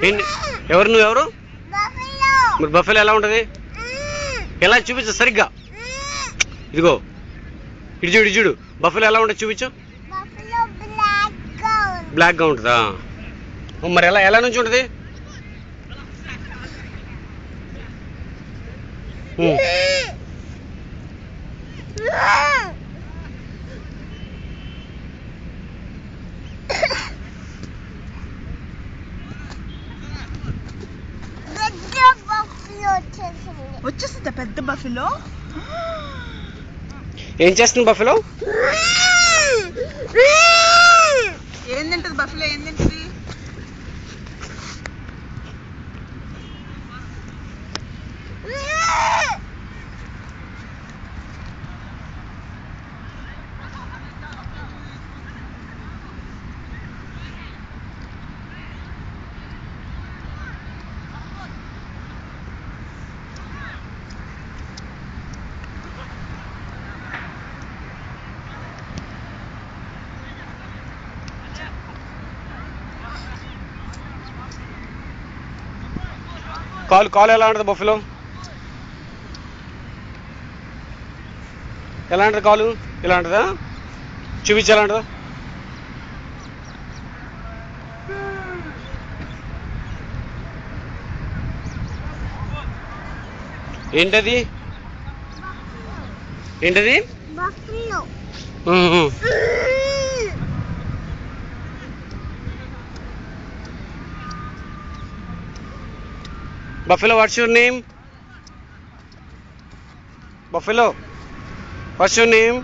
ఎవరు నువ్వు ఎవరు? మరి బఫెలో ఎలా ఉంటుంది? ఎలా చూపించు సరిగ్గా. ఇదిగో ఇటు చూడు ఇటు చూడు. బఫెలో ఎలా ఉంటుంది చూపించు. బ్లాక్గా ఉంటుందా? మరి ఎలా ఎలా నుంచి ఉంటుంది? వచ్చేసిందా పెద్ద బఫెలో? ఏం చేస్తుంది బఫెలో? ఏం తింటది బఫెలో? ఏం తింటది? కాలు ఎలా ఉంటుంది బఫెలో? ఎలా ఉంటుంది కాలు? ఇలా ఉంటుందా? చూపించు ఎలా ఉంటుందా? ఏంటది? ఏంటది? Buffalo, what's your name? Buffalo, what's your name?